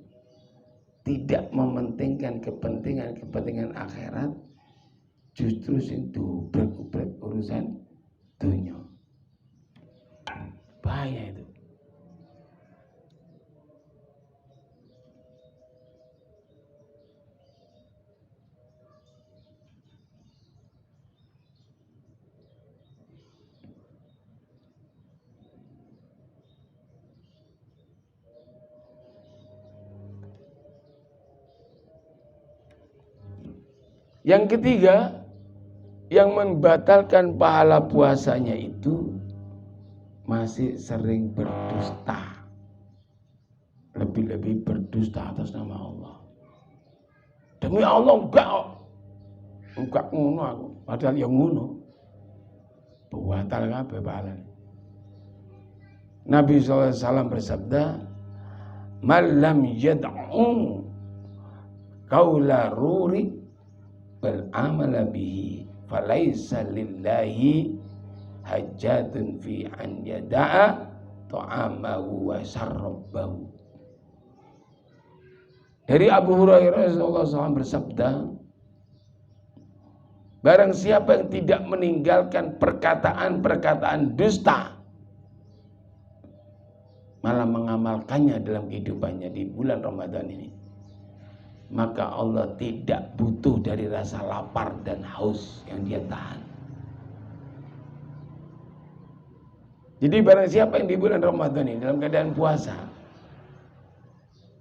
[SPEAKER 1] tidak mementingkan kepentingan akhirat, justru itu berkumpul urusan dunia. Bahaya itu. Yang ketiga, yang membatalkan pahala puasanya itu masih sering berdusta. Lebih-lebih berdusta atas nama Allah. Demi Allah enggak ngono aku, padahal yang ngono. Batal kabeh pahala. Nabi SAW bersabda, "Man lam yad'u qaula ruri bal amala bihi falaisa lillahi hajatun fi an yada'a ta'amahu wa syarrabahu." Dari Abu Hurairah Rasulullah SAW bersabda, barang siapa yang tidak meninggalkan perkataan-perkataan dusta, malah mengamalkannya dalam kehidupannya di bulan Ramadan ini, maka Allah tidak butuh dari rasa lapar dan haus yang dia tahan. Jadi barang siapa yang di bulan Ramadan ini dalam keadaan puasa,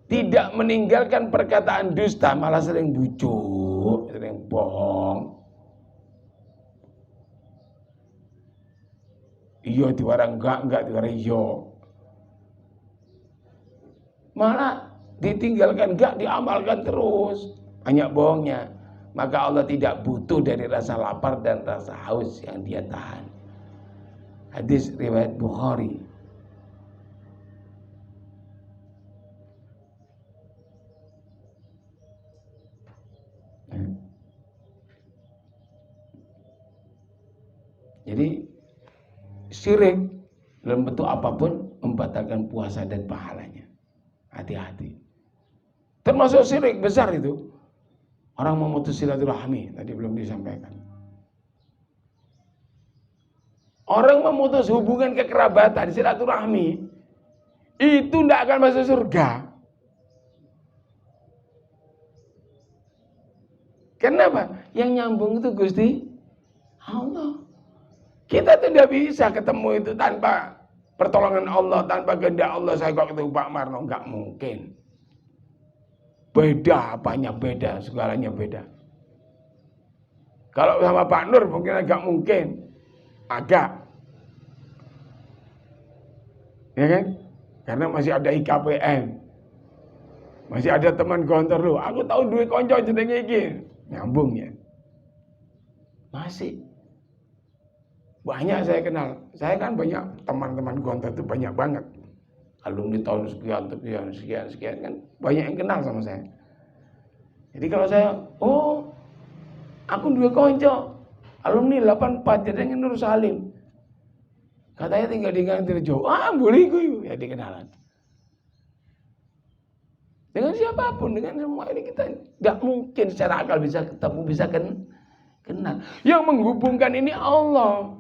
[SPEAKER 1] tidak meninggalkan perkataan dusta, malah sering bujuk, sering bohong. Iya diwara enggak diwara iya. Malah ditinggalkan enggak, diamalkan terus, banyak bohongnya. Maka Allah tidak butuh dari rasa lapar dan rasa haus yang dia tahan. Hadis riwayat Bukhari. Jadi syirik dalam bentuk apapun membatalkan puasa dan pahalanya. Hati-hati. Termasuk syirik besar itu, orang memutus silaturahmi, tadi belum disampaikan. Orang memutus hubungan kekerabatan, silaturahmi, itu tidak akan masuk surga. Kenapa? Yang nyambung itu Gusti Allah. Kita tidak bisa ketemu itu tanpa pertolongan Allah, tanpa kehendak Allah. Saya kok ketemu Pak Marno, enggak mungkin. Beda, apanya beda, segalanya beda. Kalau sama Pak Nur mungkin agak mungkin. Agak. Ya kan? Karena masih ada IKPM. Masih ada teman kantor lu. Aku tahu duit konco jenenge iki. Nyambung ya. Masih. Banyak saya kenal. Saya kan banyak teman-teman kantor itu banyak banget. Alumni tahun sekian kan banyak yang kenal sama saya. Jadi kalau saya, aku dua konco alumni 84 jadi Nur Salim. Katanya tinggal di Gang Tirjo. Boleh gue ya dikenalan. Dengan siapapun, dengan semua ini kita nggak mungkin secara akal bisa ketemu, bisa kenal. Yang menghubungkan ini Allah.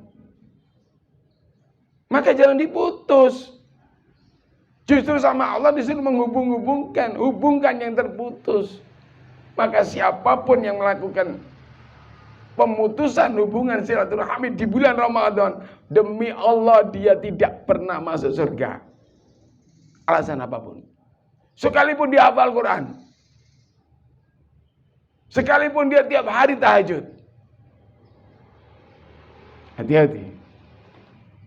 [SPEAKER 1] Maka jangan diputus. Justru sama Allah disuruh menghubung-hubungkan, hubungkan yang terputus. Maka siapapun yang melakukan pemutusan hubungan silaturahmi di bulan Ramadan, demi Allah dia tidak pernah masuk surga. Alasan apapun. Sekalipun dia hafal Quran. Sekalipun dia tiap hari tahajud. Hati-hati.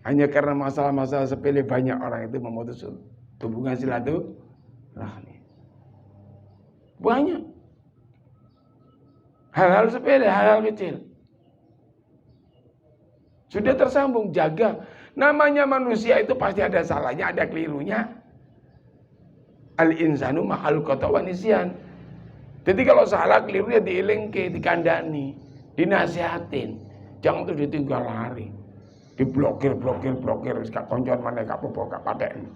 [SPEAKER 1] Hanya karena masalah-masalah sepele banyak orang itu memutus hubungan silaturahmi. Banyak. Hal-hal sepele, hal-hal kecil. Sudah tersambung, jaga. Namanya manusia itu pasti ada salahnya, ada kelirunya. Al-insanu makhluk khata' wa nisyan. Jadi kalau salah kelirunya dielengke, dikandani, dinasihatin. Jangan tuh ditinggal lari. Diblokir, gak koncoan mana gak apa-apa, gak paten.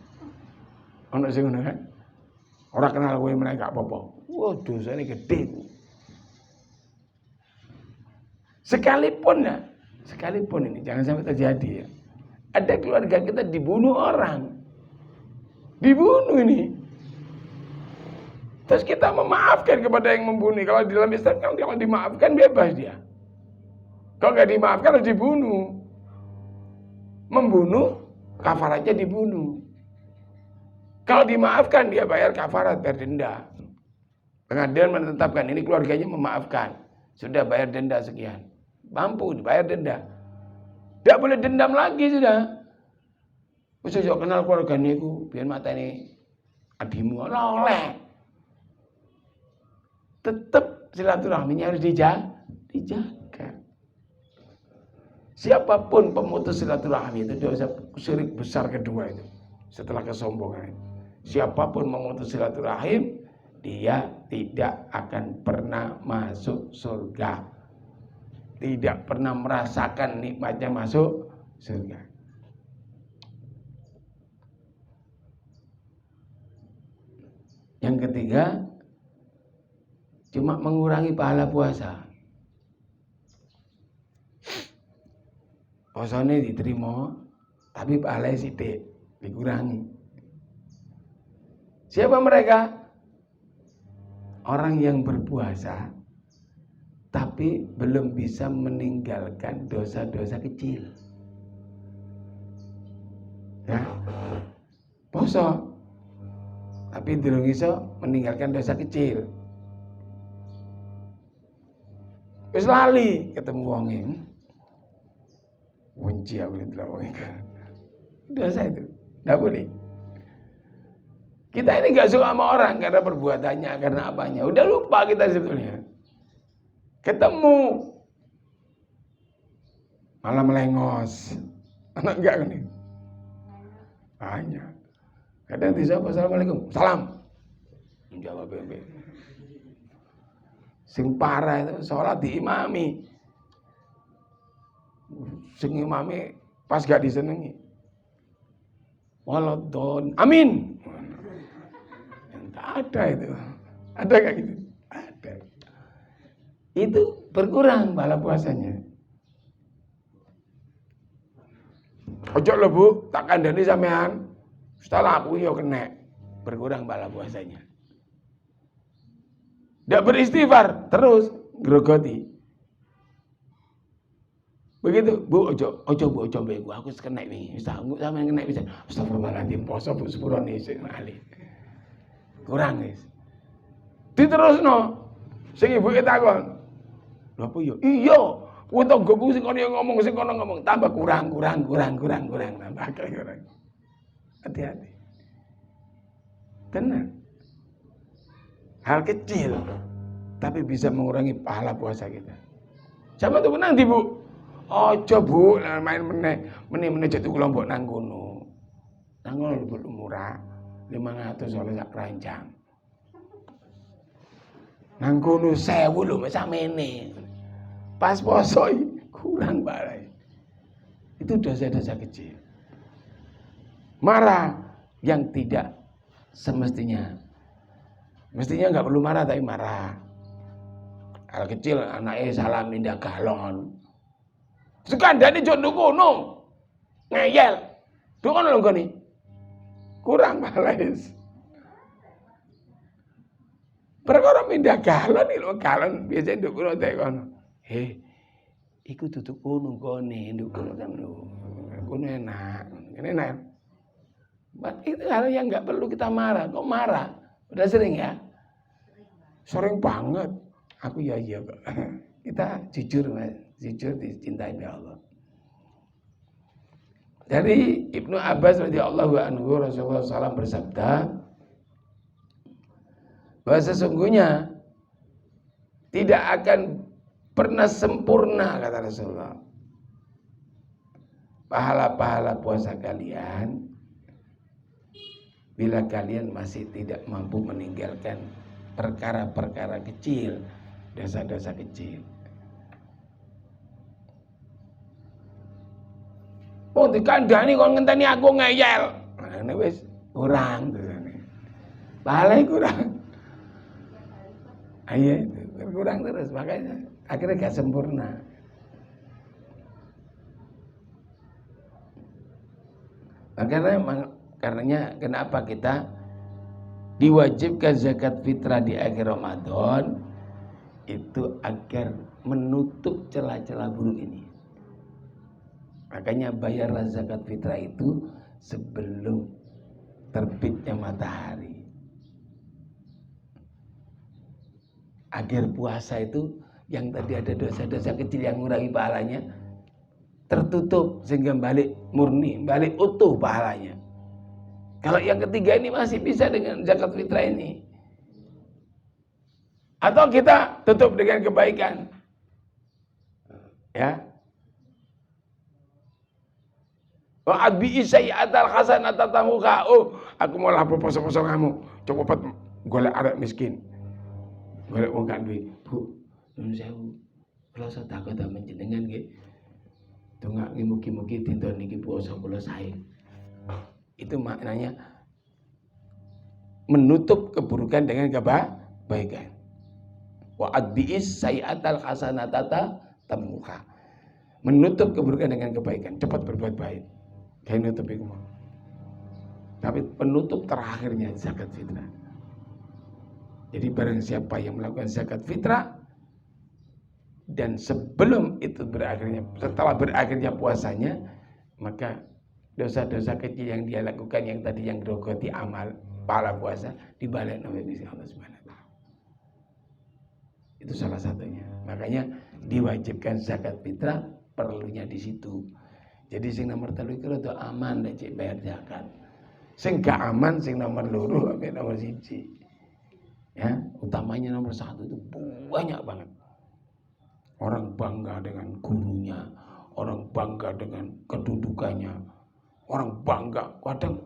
[SPEAKER 1] Ono sing ngono kan. Ora kenal kowe meneh gak apa-apa. Wah, dosane gede. Sekalipun ini jangan sampai terjadi ya. Ada keluarga kita dibunuh orang. Dibunuh ini. Terus kita memaafkan kepada yang membunuh. Kalau di dalam Islam kan kalau dimaafkan bebas dia. Kalau nggak dimaafkan harus dibunuh. Membunuh, kafaratnya dibunuh. Kalau dimaafkan dia bayar kafarat, bayar denda. Pengadilan menetapkan ini keluarganya memaafkan. Sudah bayar denda sekian. Mampu dibayar denda. Tidak boleh dendam lagi sudah. Wis yo kenal keluargane iku, biyen matane adimu oleh. Tetap silaturahminya harus dijaga. Siapapun pemutus silaturahmi itu dosa syirik besar kedua itu. Setelah kesombongan. Siapapun memutus silaturahim, dia tidak akan pernah masuk surga. Tidak pernah merasakan nikmatnya masuk surga. Yang ketiga, cuma mengurangi pahala puasa. Puasanya diterima, tapi pahalanya sithik, dikurangi. Siapa mereka? Orang yang berpuasa, tapi belum bisa meninggalkan dosa-dosa kecil. Ya, puasa, tapi belum bisa meninggalkan dosa kecil. Wis lali ketemu wonge. Benci aku wonge. Dosa itu, tidak boleh. Kita ini gak suka sama orang karena perbuatannya, karena apanya. Udah lupa kita sebetulnya. Ketemu malah melengos. Anak enggak kan? Banyak. Kadang disapa assalamualaikum, salam. Menjawab bebe. Sing parah itu sholat diimami. Sing imami pas gak disenengi. Waladon, amin. Enggak ada itu. Ada gak gitu? Ada. Itu berkurang pahala puasanya. Ojo lho Bu, tak kandhani sampean. Setelah aku yo kena, berkurang pahala puasanya. Tidak beristighfar, terus grogoti. Begitu, Bu, ojo Bu, aku kena wingi. Wis tak sampean kena bisa. Astagfirullahaladzim, poso Bu sepurone isih malih. Kurang wis. Diterusno. Sing ibuke takon. Lha apa yo? Iya, kowe tanggoku sing kono ngomong, sing kono ngomong, tambah kurang, tambah kurang. Hati-hati. Tenang. Hal kecil, tapi bisa mengurangi pahala puasa kita. Sama tuh nanti Bu. Ojo Bu, main meneh jatuh kelompok nang kono. Nang kono murah, 500 oleh sak rancang. Nang kono 1000 lho mek samene. Pas poso kurang bae. Itu dosa-dosa kecil. Marah yang tidak semestinya. Mestinya enggak perlu marah tapi marah. Hal kecil anaknya salah mindah galon. Sekandane jono kono. Ngeyel. Duk kono lho gone. Kurang males. Perkara mindah galon iki lho, galon biasa nduk kono tek kono. Iku duduk kono gone, nduk kono kan lho. Kono enak. Ini enak. Itu hal yang enggak perlu kita marah. Kok marah? Udah sering ya? Sering banget. Aku ya iya kok. Kita jujur, Mas. Jujur dicintai oleh Allah. Dari Ibnu Abbas radhiyallahu anhu Rasulullah SAW bersabda bahwa sesungguhnya tidak akan pernah sempurna kata Rasulullah pahala-pahala puasa kalian bila kalian masih tidak mampu meninggalkan perkara-perkara kecil, dosa-dosa kecil. Oh dikandani kon ngenteni aku ngeyel. Nah wis kurang tuh. Pahalanya kurang. Iya itu kurang terus, makanya akhirnya gak sempurna. Karenanya kenapa kita diwajibkan zakat fitrah di akhir Ramadan itu agar menutup celah-celah buruk ini. Makanya bayarlah zakat fitrah itu sebelum terbitnya matahari. Agar puasa itu yang tadi ada dosa-dosa kecil yang mengurangi pahalanya tertutup sehingga balik murni, balik utuh pahalanya. Kalau yang ketiga ini masih bisa dengan zakat fitrah ini. Atau kita tutup dengan kebaikan. Ya. Wa adbi sayyi'atal hasanata tamuka. Oh, aku mau lapor poso-poso kamu. Coba cepet golek arek miskin. Golek wong gak duwe. Bu, nuwun sewu. Kula sedekah ta menjenengan nggih. Dongake mugi-mugi dinten niki puasa kula sae. Itu maknanya menutup keburukan dengan kebaikan. Wa adbi'is sayyi'atal hasanata tamuka. Menutup keburukan dengan kebaikan. Cepat berbuat baik. Kayak nutup itu. Tapi penutup terakhirnya zakat fitrah. Jadi barang siapa yang melakukan zakat fitrah dan sebelum itu berakhirnya, setelah berakhirnya puasanya, maka dosa-dosa kecil yang dia lakukan yang tadi yang gerogoti amal pahala puasa dibalik oleh Allah Subhanahu wa taala. Itu salah satunya. Makanya diwajibkan zakat fitrah perlunya di situ. Jadi sing nomor 3 itu rada aman nek cek bayar zakat. Sing gak aman sing nomor 2 sampai nomor 1. Ya, utamanya nomor 1 itu banyak banget. Orang bangga dengan gurunya, orang bangga dengan kedudukannya, orang bangga kadang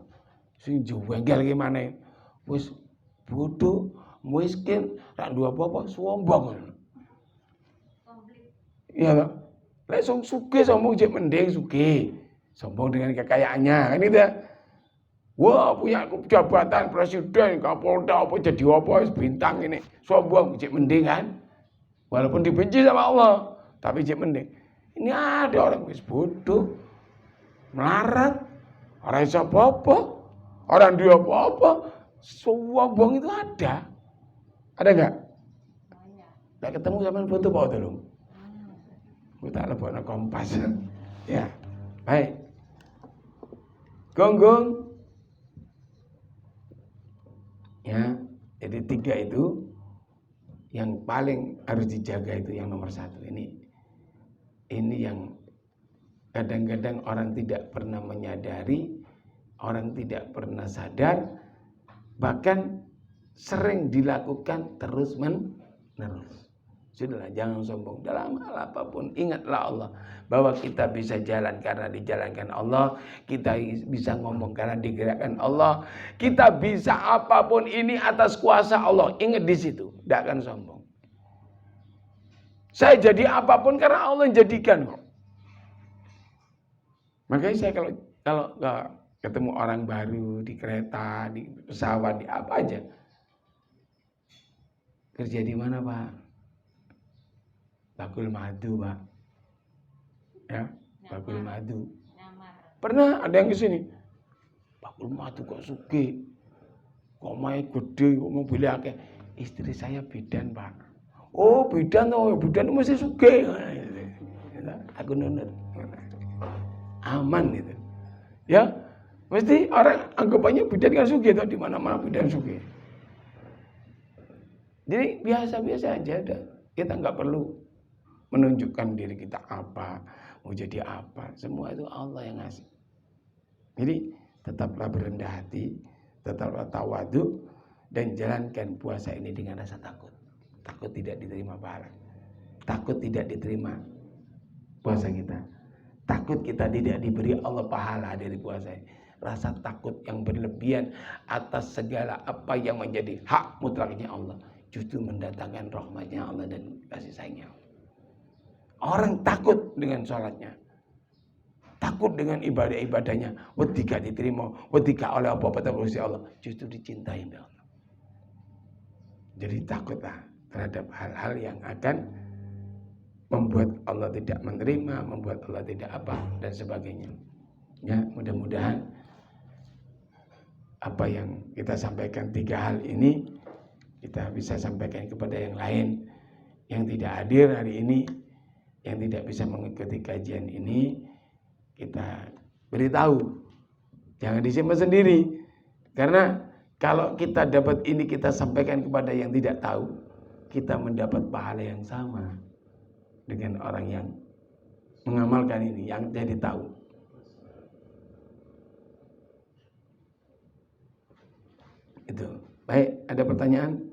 [SPEAKER 1] sing jengkel gimana, wis bodoh, miskin, rak duwe apa-apa, sombong. Iya tak? Lek sugih sombong jek mending sugih. Sombong dengan kekayaannya, kan itu ya. Wah, punya jabatan presiden, kapolda apa jadi apa bintang ini. Sombong jek mending kan. Walaupun dibenci sama Allah, tapi jek mending. Ini ada orang wis bodoh, melarat, orang iso apa-apa, orang dia apa-apa, sombong itu ada. Ada enggak? Enggak ketemu sama foto apa tolong? Kita lebokno Kompas. Ya. Baik. Gonggung. Ya, jadi 3 itu yang paling harus dijaga itu yang nomor 1 ini yang kadang-kadang orang tidak pernah menyadari, orang tidak pernah sadar, bahkan sering dilakukan terus menerus. Sudahlah, jangan sombong dalam hal apapun. Ingatlah Allah bahwa kita bisa jalan karena dijalankan Allah, kita bisa ngomong karena digerakkan Allah, kita bisa apapun ini atas kuasa Allah. Ingat di situ, tidak akan sombong. Saya jadi apapun karena Allah yang jadikan kok. Makanya saya kalau ketemu orang baru di kereta, di pesawat, di apa aja, kerja di mana Pak? Bakul madu Pak. Ya, bakul madu. Pernah ada yang kesini, bakul madu kok sugih, kok mae gede, kok mobilnya akeh. Istri saya bidan Pak. Oh bidan tuh, bidan mesti sugih. Aku nunut. Aman itu. Ya, mesti orang anggapannya bidan kan sugih, di mana-mana bidan sugih. Jadi biasa-biasa aja dah. Kita nggak perlu menunjukkan diri kita apa, mau jadi apa. Semua itu Allah yang ngasih. Jadi tetaplah berendah hati, tetaplah tawadhu, dan jalankan puasa ini dengan rasa takut. Takut tidak diterima pahala. Takut tidak diterima puasa kita. Takut kita tidak diberi Allah pahala dari puasa ini. Rasa takut yang berlebihan atas segala apa yang menjadi hak mutlaknya Allah, justru mendatangkan rahmatnya Allah dan kasih sayangnya Allah. Orang takut dengan sholatnya, takut dengan ibadah-ibadahnya, wedi gak diterima, wedi gak oleh apa-apa terus Allah, justru dicintai oleh Allah. Jadi takutlah terhadap hal-hal yang akan membuat Allah tidak menerima, membuat Allah tidak apa dan sebagainya. Ya, mudah-mudahan apa yang kita sampaikan 3 hal ini kita bisa sampaikan kepada yang lain yang tidak hadir hari ini, yang tidak bisa mengikuti kajian ini, kita beritahu. Jangan disimpan sendiri. Karena kalau kita dapat ini kita sampaikan kepada yang tidak tahu, kita mendapat pahala yang sama dengan orang yang mengamalkan ini, yang jadi tahu. Itu. Baik, ada pertanyaan?